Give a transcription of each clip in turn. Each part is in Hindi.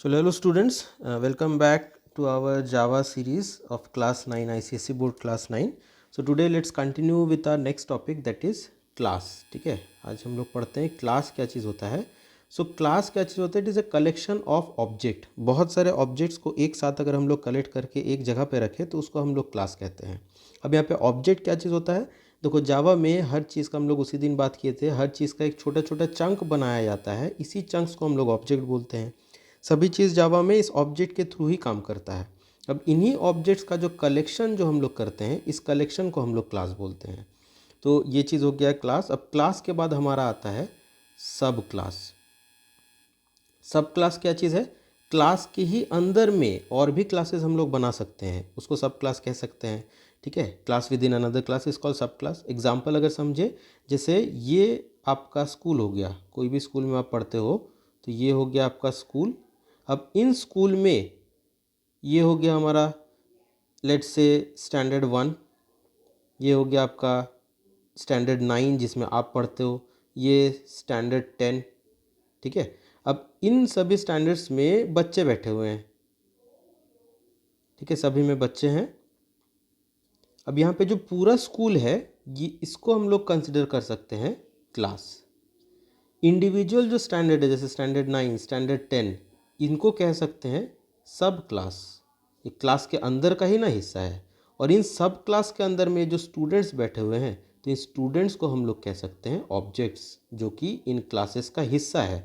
Hello students, welcome back to our Java series of class 9 ICSE board class 9. So today let's continue with our next topic, that is class. ठीक है, आज हम लोग पढ़ते हैं class क्या चीज़ होता है. So class क्या चीज़ होता है? It is a collection of object. बहुत सारे ऑब्जेक्ट्स को एक साथ अगर हम लोग कलेक्ट करके एक जगह पे रखें तो उसको हम लोग क्लास कहते हैं. अब यहाँ पे ऑब्जेक्ट क्या चीज़ होता है? देखो, जावा में हर चीज़ का हम लोग उसी दिन बात किए थे, हर चीज़ का एक छोटा छोटा चंक बनाया जाता है, इसी चंक्स को हम लोग ऑब्जेक्ट बोलते हैं. सभी चीज़ जावा में इस ऑब्जेक्ट के थ्रू ही काम करता है. अब इन्हीं ऑब्जेक्ट्स का जो कलेक्शन जो हम लोग करते हैं, इस कलेक्शन को हम लोग क्लास बोलते हैं. तो ये चीज़ हो गया क्लास. अब क्लास के बाद हमारा आता है सब क्लास. सब क्लास क्या चीज़ है? क्लास के ही अंदर में और भी क्लासेस हम लोग बना सकते हैं, उसको सब क्लास कह सकते हैं. ठीक है, class with in another class is called सब क्लास. एग्जाम्पल अगर समझे, जैसे ये आपका स्कूल हो गया, कोई भी स्कूल में आप पढ़ते हो तो ये हो गया आपका स्कूल. अब इन स्कूल में ये हो गया हमारा लेट्स से स्टैंडर्ड 1, ये हो गया आपका स्टैंडर्ड 9 जिसमें आप पढ़ते हो, ये स्टैंडर्ड 10. ठीक है, अब इन सभी स्टैंडर्ड्स में बच्चे बैठे हुए हैं. ठीक है, सभी में बच्चे हैं. अब यहाँ पे जो पूरा स्कूल है, ये इसको हम लोग कंसिडर कर सकते हैं क्लास. इंडिविजुअल जो स्टैंडर्ड है, जैसे स्टैंडर्ड 9, स्टैंडर्ड 10, इनको कह सकते हैं सब क्लास. ये क्लास के अंदर का ही ना हिस्सा है. और इन सब क्लास के अंदर में जो स्टूडेंट्स बैठे हुए हैं, तो इन स्टूडेंट्स को हम लोग कह सकते हैं ऑब्जेक्ट्स, जो कि इन क्लासेस का हिस्सा है.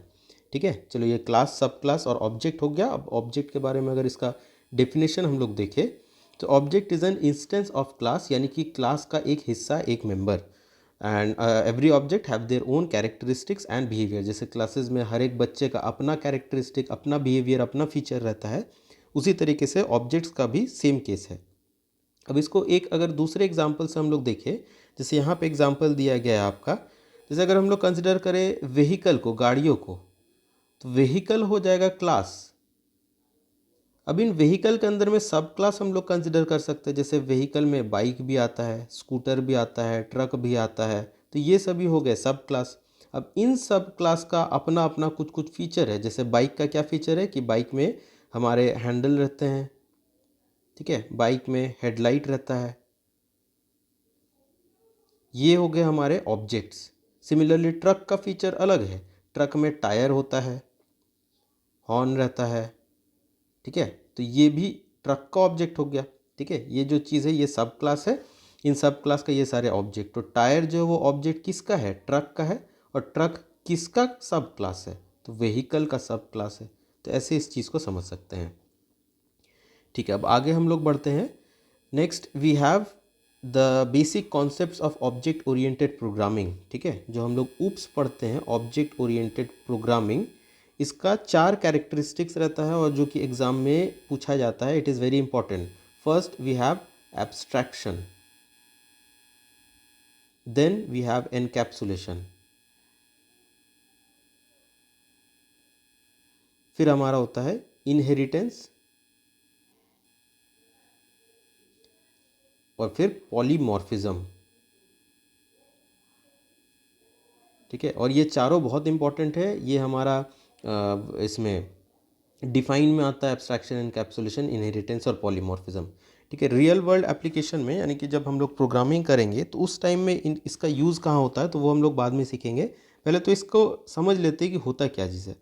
ठीक है, चलो ये क्लास, सब क्लास और ऑब्जेक्ट हो गया. अब ऑब्जेक्ट के बारे में अगर इसका डेफिनेशन हम लोग देखें, तो object is an instance of class, यानी कि क्लास का एक हिस्सा, एक member. And every object have their own characteristics and behaviour. जैसे क्लासेस में हर एक बच्चे का अपना कैरेक्टरिस्टिक, अपना बिहेवियर, अपना फीचर रहता है, उसी तरीके से ऑब्जेक्ट्स का भी सेम केस है. अब इसको एक अगर दूसरे एग्जांपल से हम लोग देखें, जैसे यहाँ पे एग्जांपल दिया गया है आपका, जैसे अगर हम लोग कंसिडर करें व्हीकल को, गाड़ियों को, तो व्हीकल हो जाएगा क्लास. अब इन व्हीकल के अंदर में सब क्लास हम लोग कंसिडर कर सकते हैं. जैसे व्हीकल में बाइक भी आता है, स्कूटर भी आता है, ट्रक भी आता है, तो ये सभी हो गए सब क्लास. अब इन सब क्लास का अपना अपना कुछ कुछ फीचर है. जैसे बाइक का क्या फीचर है कि बाइक में हमारे हैंडल रहते हैं. ठीक है, बाइक में हेडलाइट रहता है. ये हो गए हमारे ऑब्जेक्ट्स. सिमिलरली ट्रक का फीचर अलग है. ट्रक में टायर होता है, हॉर्न रहता है. ठीक है, तो ये भी ट्रक का ऑब्जेक्ट हो गया. ठीक है, ये जो चीज़ है ये सब क्लास है. इन सब क्लास का ये सारे ऑब्जेक्ट. तो टायर जो है वो ऑब्जेक्ट किसका है? ट्रक का है. और ट्रक किसका सब क्लास है? तो व्हीकल का सब क्लास है. तो ऐसे इस चीज़ को समझ सकते हैं. ठीक है, अब आगे हम लोग बढ़ते हैं. Next we have the basic concepts of object oriented programming. ठीक है, जो हम लोग ऊप्स पढ़ते हैं, ऑब्जेक्ट ओरिएंटेड प्रोग्रामिंग, इसका 4 कैरेक्टरिस्टिक्स रहता है और जो कि एग्ज़ाम में पूछा जाता है. It is very important. First we have abstraction, then we have encapsulation, फिर हमारा होता है इनहेरिटेंस, और फिर पॉलीमॉर्फिज्म. ठीक है, और ये चारों बहुत इंपॉर्टेंट है. ये हमारा इसमें डिफाइन में आता है, एब्स्ट्रैक्शन, एनकैप्सुलेशन, इनहेरिटेंस और पॉलीमॉर्फिज्म. ठीक है, रियल वर्ल्ड एप्लीकेशन में, यानी कि जब हम लोग प्रोग्रामिंग करेंगे तो उस टाइम में इसका यूज़ कहाँ होता है, तो वो हम लोग बाद में सीखेंगे. पहले तो इसको समझ लेते हैं कि होता क्या चीज़ है.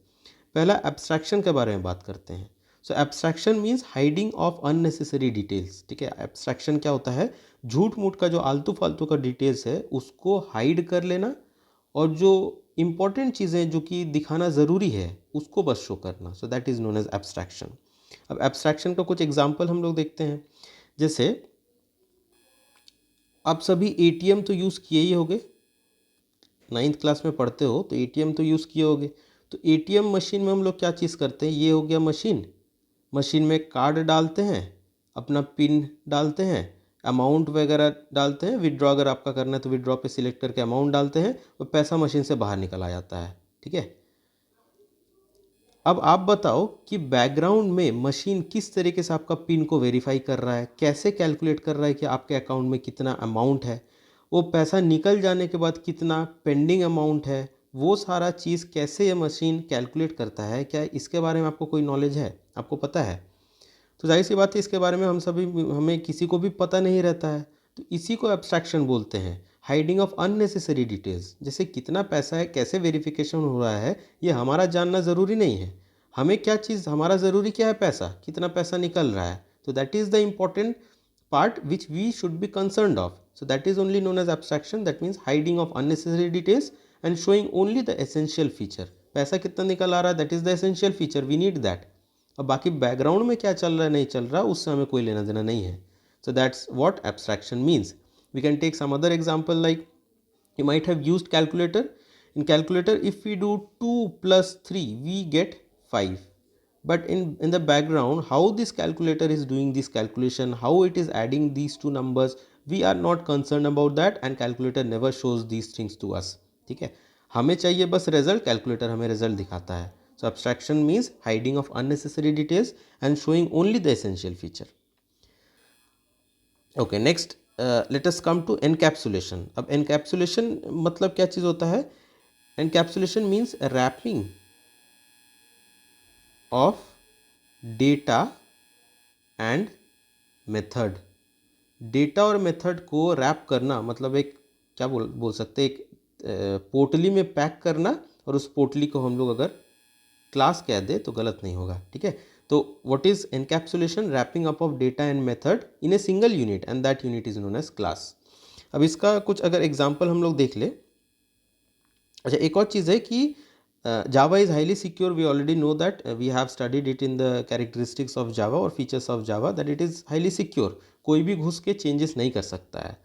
पहला एब्स्ट्रैक्शन के बारे में बात करते हैं. So abstraction means hiding of unnecessary details. ठीक है, एब्स्ट्रैक्शन क्या होता है? झूठ मूठ का जो आलतू फालतू का डिटेल्स है उसको हाइड कर लेना, और जो इम्पॉर्टेंट चीज़ें जो कि दिखाना ज़रूरी है उसको बस शो करना. So that is known as abstraction. अब एब्स्ट्रैक्शन का कुछ एग्जांपल हम लोग देखते हैं. जैसे आप सभी एटीएम तो यूज़ किए ही होंगे, 9th क्लास में पढ़ते हो तो एटीएम तो यूज़ किए होगे. तो एटीएम मशीन में हम लोग क्या चीज़ करते हैं? ये हो गया मशीन. मशीन में कार्ड डालते हैं, अपना पिन डालते हैं, अमाउंट वगैरह डालते हैं, विड्रॉ अगर आपका करना है तो विड्रॉ पे सिलेक्ट करके अमाउंट डालते हैं और पैसा मशीन से बाहर निकल आ जाता है. ठीक है, अब आप बताओ कि बैकग्राउंड में मशीन किस तरीके से आपका पिन को वेरीफाई कर रहा है, कैसे कैलकुलेट कर रहा है कि आपके अकाउंट में कितना अमाउंट है, वो पैसा निकल जाने के बाद कितना पेंडिंग अमाउंट है, वो सारा चीज़ कैसे ये मशीन कैलकुलेट करता है, क्या इसके बारे में आपको कोई नॉलेज है, आपको पता है? तो जाहिर सी बात है इसके बारे में हमें किसी को भी पता नहीं रहता है। तो इसी को एब्स्ट्रैक्शन बोलते हैं, हाइडिंग ऑफ अननेसेसरी डिटेल्स। जैसे कितना पैसा है, कैसे वेरिफिकेशन हो रहा है, ये हमारा जानना ज़रूरी नहीं है। हमें क्या चीज़, हमारा ज़रूरी क्या है, पैसा, कितना पैसा निकल रहा है। तो that is the important part which we should be concerned of. So that is only known as abstraction. That means hiding of unnecessary details and showing only the essential feature. पैसा कितना निकल आ रहा है, that is the essential feature, we need that. अब बाकी बैकग्राउंड में क्या चल रहा है नहीं चल रहा उससे हमें कोई लेना देना नहीं है. So that's what abstraction means. We can take some other example like you might have used calculator. In calculator, if we do 2 plus 3 we get 5. But in the background, how this calculator is doing this calculation, how it is adding these two numbers, we are not concerned about that, and calculator never shows these things to us. ठीक है, हमें चाहिए बस रिजल्ट, कैलकुलेटर हमें रिजल्ट दिखाता है. So abstraction means hiding of unnecessary details and showing only the essential feature. Okay, next let us come to encapsulation. अब encapsulation मतलब क्या चीज़ होता है? Encapsulation means wrapping of data and method. Data और मेथड को रैप करना मतलब एक क्या बोल सकते हैं, एक पोटली में पैक करना, और उस पोटली को हम लोग अगर क्लास कह दे तो गलत नहीं होगा. ठीक है, तो what is encapsulation? Wrapping up of data and method in a single unit, and that unit is known as class. अब इसका कुछ अगर एग्जांपल हम लोग देख ले. अच्छा, एक और चीज़ है कि Java is highly secure. We already know that. We have studied it in the characteristics of Java or features of Java, that it is highly secure. कोई भी घुस के चेंजेस नहीं कर सकता है.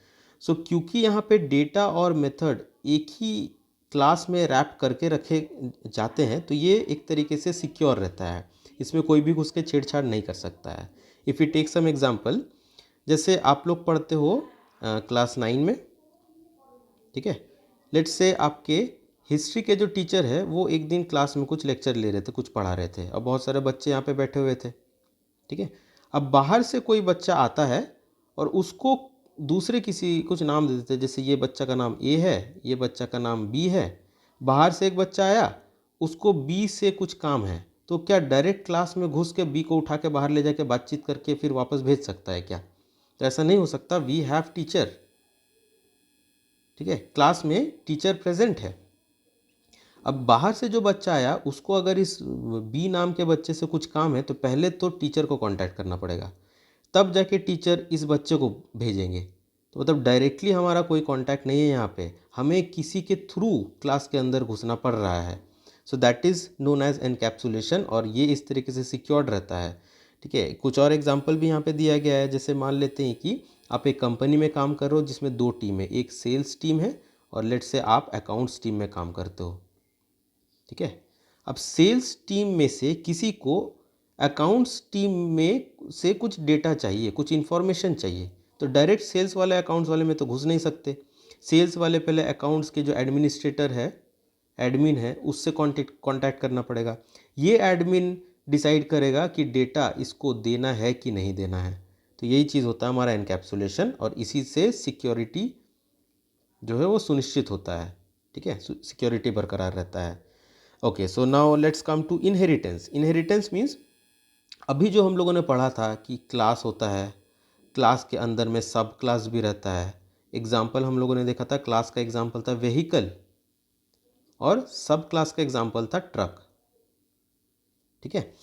सो क्योंकि यहाँ पे डेटा और मेथड एक ही क्लास में रैप करके रखे जाते हैं, तो ये एक तरीके से सिक्योर रहता है. इसमें कोई भी घुस के छेड़छाड़ नहीं कर सकता है. If you take some example, जैसे आप लोग पढ़ते हो क्लास 9 में. ठीक है, लेट्स से आपके हिस्ट्री के जो टीचर है वो एक दिन क्लास में कुछ लेक्चर ले रहे थे, कुछ पढ़ा रहे थे. अब बहुत सारे बच्चे यहाँ पे बैठे हुए थे. ठीक है, अब बाहर से कोई बच्चा आता है और उसको दूसरे किसी कुछ नाम दे देते हैं. जैसे ये बच्चा का नाम ए है, ये बच्चा का नाम बी है. बाहर से एक बच्चा आया, उसको बी से कुछ काम है, तो क्या डायरेक्ट क्लास में घुस के बी को उठा के बाहर ले जाके बातचीत करके फिर वापस भेज सकता है क्या? तो ऐसा नहीं हो सकता. We have teacher. ठीक है, क्लास में टीचर प्रेजेंट है. अब बाहर से जो बच्चा आया उसको अगर इस बी नाम के बच्चे से कुछ काम है, तो पहले तो टीचर को कांटेक्ट करना पड़ेगा, तब जाके टीचर इस बच्चे को भेजेंगे. तो मतलब डायरेक्टली हमारा कोई कांटेक्ट नहीं है यहाँ पे, हमें किसी के थ्रू क्लास के अंदर घुसना पड़ रहा है. So that is known as encapsulation, और ये इस तरीके से सिक्योर्ड रहता है. ठीक है, कुछ और एग्जाम्पल भी यहाँ पे दिया गया है. जैसे मान लेते हैं कि आप एक कंपनी में काम कर रहे हो जिसमें 2 टीम है, एक सेल्स टीम है और लेट से आप अकाउंट्स टीम में काम करते हो. ठीक है, अब सेल्स टीम में से किसी को अकाउंट्स टीम में से कुछ डेटा चाहिए, कुछ इन्फॉर्मेशन चाहिए, तो डायरेक्ट सेल्स वाले अकाउंट्स वाले में तो घुस नहीं सकते. सेल्स वाले पहले अकाउंट्स के जो एडमिनिस्ट्रेटर है, एडमिन है, उससे कांटेक्ट करना पड़ेगा. ये एडमिन डिसाइड करेगा कि डेटा इसको देना है कि नहीं देना है. तो यही चीज़ होता है हमारा एनकैप्सुलेशन, और इसी से सिक्योरिटी जो है वो सुनिश्चित होता है. ठीक है, सिक्योरिटी बरकरार रहता है. Okay, so now let's come to inheritance. Inheritance means अभी जो हम लोगों ने पढ़ा था कि क्लास होता है, क्लास के अंदर में सब क्लास भी रहता है. एग्जाम्पल हम लोगों ने देखा था, क्लास का एग्जाम्पल था व्हीकल और सब क्लास का एग्जाम्पल था ट्रक. ठीक है,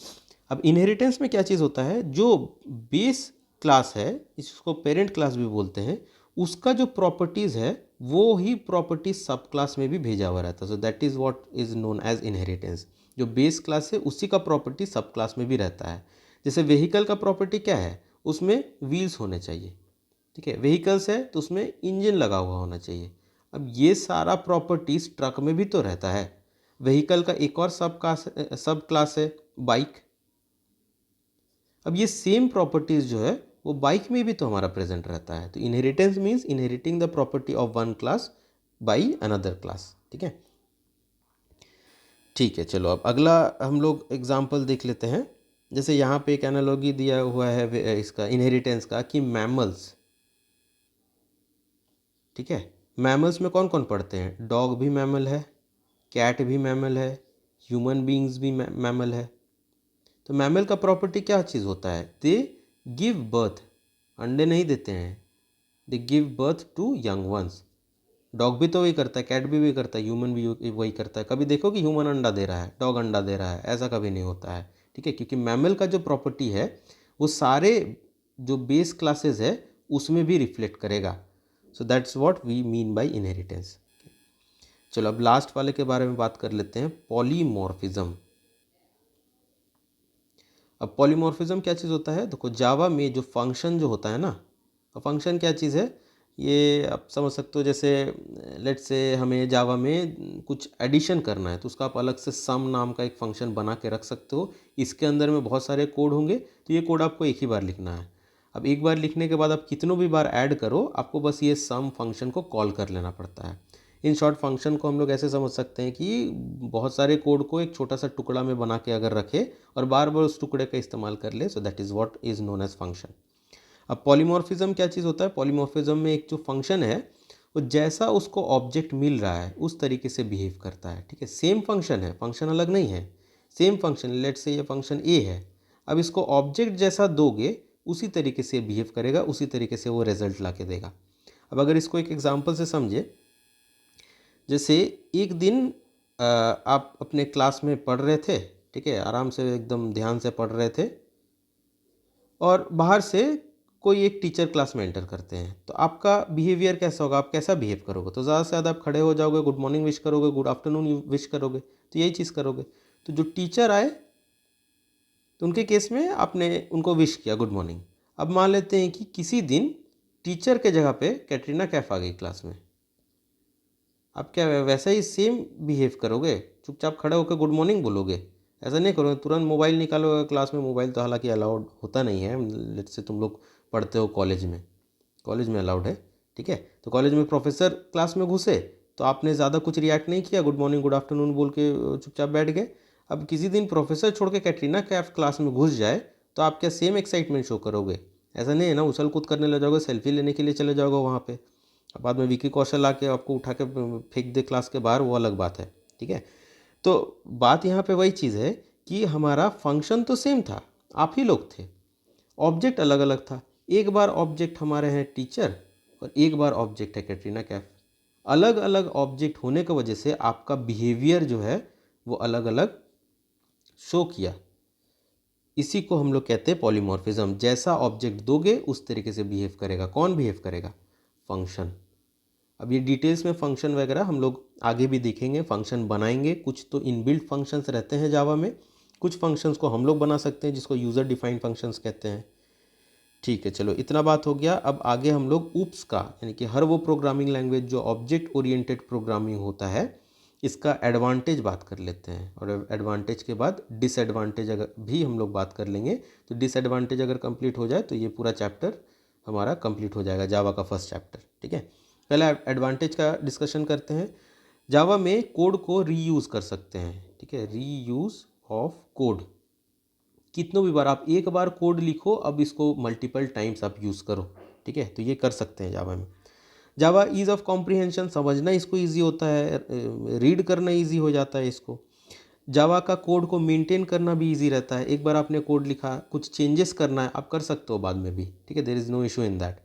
अब इनहेरिटेंस में क्या चीज़ होता है, जो बेस क्लास है, इसको पेरेंट क्लास भी बोलते हैं, उसका जो प्रॉपर्टीज़ है वो ही प्रॉपर्टीज सब क्लास में भी भेजा हुआ रहता है. So that is what is known as inheritance. जो बेस क्लास है उसी का प्रॉपर्टी सब क्लास में भी रहता है. जैसे व्हीकल का प्रॉपर्टी क्या है, उसमें व्हील्स होने चाहिए. ठीक है, व्हीकल्स है तो उसमें इंजन लगा हुआ होना चाहिए. अब ये सारा प्रॉपर्टीज ट्रक में भी तो रहता है. व्हीकल का एक और सब क्लास है बाइक. अब ये सेम प्रॉपर्टीज जो है वो बाइक में भी तो हमारा प्रेजेंट रहता है. तो inheritance means inheriting the property of one class by another class. ठीक है, ठीक है, चलो अब अगला हम लोग एग्जाम्पल देख लेते हैं. जैसे यहाँ पे एक एनालॉजी दिया हुआ है इसका इनहेरिटेंस का कि मैमल्स. ठीक है, मैमल्स में कौन कौन पढ़ते हैं? डॉग भी मैमल है, कैट भी मैमल है, ह्यूमन बींग्स भी मैमल है। तो मैमल का प्रॉपर्टी क्या चीज़ होता है? दे गिव बर्थ, अंडे नहीं देते हैं, they give birth to young ones. Dog भी तो वही करता है, कैट भी वही करता है, ह्यूमन भी वही करता है। कभी देखो कि ह्यूमन अंडा दे रहा है, डॉग अंडा दे रहा है, ऐसा कभी नहीं होता है, ठीक है। क्योंकि मैमल का जो प्रॉपर्टी है वो सारे जो बेस क्लासेस है उसमें भी रिफ्लेक्ट करेगा। So that's what we mean by inheritance. चलो अब लास्ट वाले के बारे में बात कर लेते हैं, पॉलीमॉर्फिज्म। अब पॉलीमॉर्फिज्म क्या चीज़ होता है? देखो जावा में जो फंक्शन जो होता है ना, फंक्शन क्या चीज़ है ये आप समझ सकते हो। जैसे लेट्स से हमें जावा में कुछ एडिशन करना है तो उसका आप अलग से सम नाम का एक फंक्शन बना के रख सकते हो। इसके अंदर में बहुत सारे कोड होंगे, तो ये कोड आपको एक ही बार लिखना है। अब एक बार लिखने के बाद आप कितनों भी बार ऐड करो, आपको बस ये सम फंक्शन को कॉल कर लेना पड़ता है। इन शॉर्ट फंक्शन को हम लोग ऐसे समझ सकते हैं कि बहुत सारे कोड को एक छोटा सा टुकड़ा में बना के अगर रखे और बार बार उस टुकड़े का इस्तेमाल कर ले, so that is what is known as function. अब पॉलीमॉर्फिज्म क्या चीज़ होता है? पॉलीमॉर्फिज्म में एक जो फंक्शन है वो जैसा उसको ऑब्जेक्ट मिल रहा है उस तरीके से बिहेव करता है, ठीक है। सेम फंक्शन है, फंक्शन अलग नहीं है, सेम फंक्शन। लेट्स से ये फंक्शन ए है, अब इसको ऑब्जेक्ट जैसा दोगे उसी तरीके से बिहेव करेगा, उसी तरीके से वो रिजल्ट ला के देगा। अब अगर इसको एक एग्जाम्पल से समझे, जैसे एक दिन आप अपने क्लास में पढ़ रहे थे, ठीक है, आराम से एकदम ध्यान से पढ़ रहे थे, और बाहर से कोई एक टीचर क्लास में एंटर करते हैं, तो आपका बिहेवियर कैसा होगा? आप कैसा बिहेव करोगे? तो ज़्यादा से ज़्यादा आप खड़े हो जाओगे, गुड मॉर्निंग विश करोगे, गुड आफ्टरनून विश करोगे, तो यही चीज़ करोगे। तो जो टीचर आए तो उनके केस में आपने उनको विश किया गुड मॉर्निंग। अब मान लेते हैं कि किसी दिन टीचर के जगह पे कैटरीना कैफ आ गई क्लास में, आप क्या वैसा ही सेम बिहेव करोगे? चुपचाप खड़े होकर गुड मॉर्निंग बोलोगे? ऐसा नहीं करोगे, तुरंत मोबाइल निकालोगे क्लास में। मोबाइल तो हालांकि अलाउड होता नहीं है, लेट्स से तुम लोग पढ़ते हो कॉलेज में, कॉलेज में अलाउड है, ठीक है। तो कॉलेज में प्रोफेसर क्लास में घुसे तो आपने ज़्यादा कुछ रिएक्ट नहीं किया, गुड मॉर्निंग गुड आफ्टरनून बोल के चुपचाप बैठ गए। अब किसी दिन प्रोफेसर छोड़ के कैटरीना कैफ क्लास में घुस जाए तो आप क्या सेम एक्साइटमेंट शो करोगे? ऐसा नहीं है ना, उछल कूद करने लग जाओगे, सेल्फी लेने के लिए चले जाओगे वहाँ पे, बाद में विकी कौशल आके आपको उठा के फेंक दे क्लास के बाहर, वो अलग बात है, ठीक है। तो बात यहाँ पे वही चीज़ है कि हमारा फंक्शन तो सेम था, आप ही लोग थे, ऑब्जेक्ट अलग अलग था। एक बार ऑब्जेक्ट हमारे हैं टीचर और एक बार ऑब्जेक्ट है कैटरीना कैफ। अलग अलग ऑब्जेक्ट होने की वजह से आपका बिहेवियर जो है वो अलग अलग शो किया। इसी को हम लोग कहते हैं पॉलीमॉर्फिज्म। जैसा ऑब्जेक्ट दोगे उस तरीके से बिहेव करेगा। कौन बिहेव करेगा? फंक्शन। अब ये डिटेल्स में फंक्शन वगैरह हम लोग आगे भी देखेंगे, फंक्शन बनाएंगे। कुछ तो इनबिल्ट फंक्शंस रहते हैं जावा में, कुछ फंक्शंस को हम लोग बना सकते हैं जिसको यूज़र डिफाइंड फंक्शंस कहते हैं, ठीक है। चलो इतना बात हो गया। अब आगे हम लोग ऊप्स का, यानी कि हर वो प्रोग्रामिंग लैंग्वेज जो ऑब्जेक्ट ओरिएंटेड प्रोग्रामिंग होता है, इसका एडवांटेज बात कर लेते हैं। और एडवांटेज के बाद डिसएडवांटेज अगर भी हम लोग बात कर लेंगे। तो डिसएडवांटेज अगर कंप्लीट हो जाए तो ये पूरा चैप्टर हमारा कंप्लीट हो जाएगा, जावा का फर्स्ट चैप्टर, ठीक है। पहले एडवांटेज का डिस्कशन करते हैं। जावा में कोड को रीयूज़ कर सकते हैं, ठीक है, रीयूज़ ऑफ कोड। कितनों भी बार आप एक बार कोड लिखो, अब इसको मल्टीपल टाइम्स आप यूज़ करो, ठीक है, तो ये कर सकते हैं जावा में। जावा ईज़ ऑफ कॉम्प्रिहेंशन, समझना इसको ईजी होता है, रीड करना ईजी हो जाता है इसको। जावा का कोड को मेंटेन करना भी इजी रहता है। एक बार आपने कोड लिखा, कुछ चेंजेस करना है आप कर सकते हो बाद में भी, ठीक है, there is no issue in that.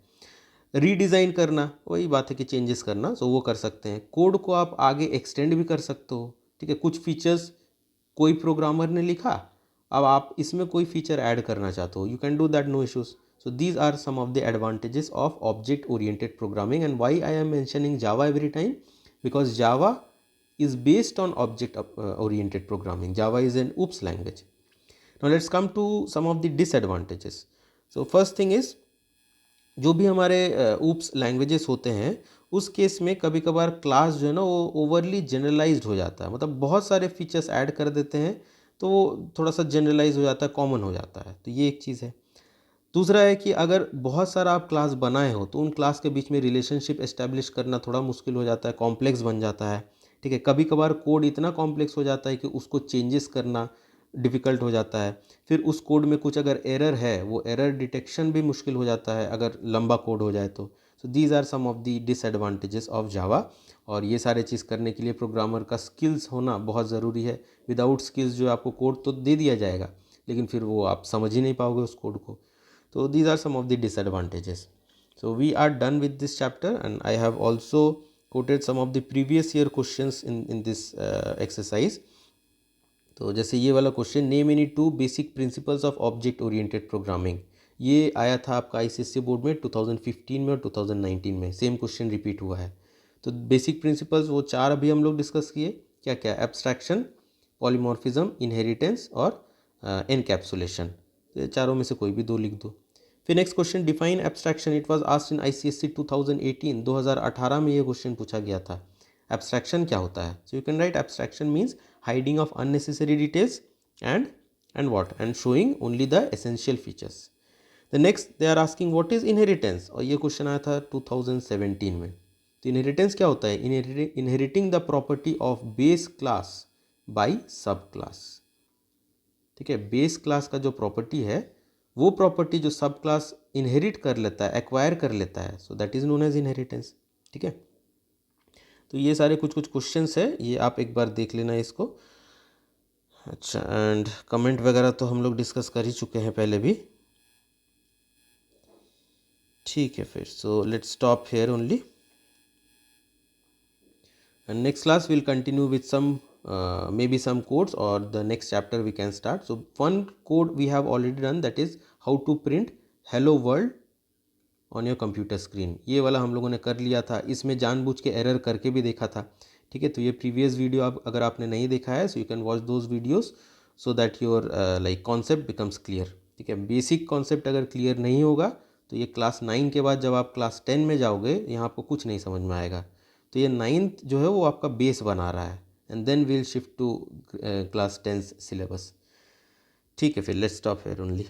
Redesign करना वही बात है कि चेंजेस करना, सो वो कर सकते हैं। कोड को आप आगे एक्सटेंड भी कर सकते हो, ठीक है। कुछ फीचर्स कोई प्रोग्रामर ने लिखा, अब आप इसमें कोई फीचर ऐड करना चाहते हो, you can do that, no issues. So these are some of the advantages of object oriented programming. And why I am mentioning Java every time? Because Java is based on object oriented programming. Java is an OOPS language. Now let's come to some of the disadvantages. So first thing is, जो भी हमारे OOPS लैंग्वेजेस होते हैं उस केस में कभी कभार क्लास जो है ना वो ओवरली जनरलाइज्ड हो जाता है, मतलब बहुत सारे फीचर्स ऐड कर देते हैं तो वो थोड़ा सा जनरलाइज हो जाता है, कॉमन हो जाता है, तो ये एक चीज़ है। दूसरा है कि अगर बहुत सारा आप क्लास बनाए हो तो उन क्लास के बीच में रिलेशनशिप एस्टेब्लिश करना थोड़ा मुश्किल हो जाता है, कॉम्प्लेक्स बन जाता है, ठीक है। कभी कभार कोड इतना कॉम्प्लेक्स हो जाता है कि उसको चेंजेस करना डिफ़िकल्ट हो जाता है। फिर उस कोड में कुछ अगर एरर है, वो एरर डिटेक्शन भी मुश्किल हो जाता है अगर लंबा कोड हो जाए तो। So these are some of the disadvantages of Java. और ये सारे चीज़ करने के लिए प्रोग्रामर का स्किल्स होना बहुत ज़रूरी है। विदाउट स्किल्स जो आपको कोड तो दे दिया जाएगा, लेकिन फिर वो आप समझ ही नहीं पाओगे उस कोड को। तो these are some of the disadvantages. So we are done with this chapter, and I have also quoted some of the previous year questions in this exercise. तो जैसे ये वाला question, name any two basic principles of object oriented programming, ये आया था आपका आईसीएससी बोर्ड में 2015 में और 2019 में, सेम क्वेश्चन रिपीट हुआ है। तो बेसिक प्रिंसिपल्स वो चार अभी हम लोग डिस्कस किए, क्या क्या, एब्स्ट्रैक्शन, पॉलीमॉर्फिज्म, इनहेरिटेंस और एनकैप्सुलेशन। तो ये चारों में से कोई भी दो लिख दो। फिर next question, define abstraction, it was asked in ICSC 2018, 2018 में ये क्वेश्चन पूछा गया था। एब्स्ट्रैक्शन क्या होता है? So you can write abstraction means hiding of unnecessary details and showing only the essential features. The next they are asking what is inheritance, और ये क्वेश्चन आया था 2017 में। तो इनहेरिटेंस क्या होता है? Inheriting the property of base class by sub class. ठीक है, बेस क्लास का जो प्रॉपर्टी है वो प्रॉपर्टी जो सब क्लास इनहेरिट कर लेता है, एक्वायर कर लेता है, so that is known as inheritance. ठीक है, तो ये सारे कुछ कुछ क्वेश्चंस है, ये आप एक बार देख लेना इसको। अच्छा, एंड कमेंट वगैरह तो हम लोग डिस्कस कर ही चुके हैं पहले भी। ठीक है, फिर so let's stop here only, and next class will continue with some maybe some codes, or the next chapter we can start. So one code we have already done, that is how to print hello world on your computer screen. ये वाला हम लोगों ने कर लिया था, इसमें जानबूझ के एरर करके भी देखा था। ठीक है, तो ये प्रीवियस वीडियो आप अगर आपने नहीं देखा है, so you can watch those videos so that your like concept becomes clear. ठीक है, बेसिक कॉन्सेप्ट अगर क्लियर नहीं होगा तो ये क्लास 9 के बाद जब आप क्लास 10 में जाओगे, यहाँ आपको कुछ नहीं समझ में आएगा। तो ये 9th जो है वो आपका बेस बना रहा है, and then we'll shift to class 10 syllabus. ठीक है, फिर लेट्स स्टॉप हियर ओनली।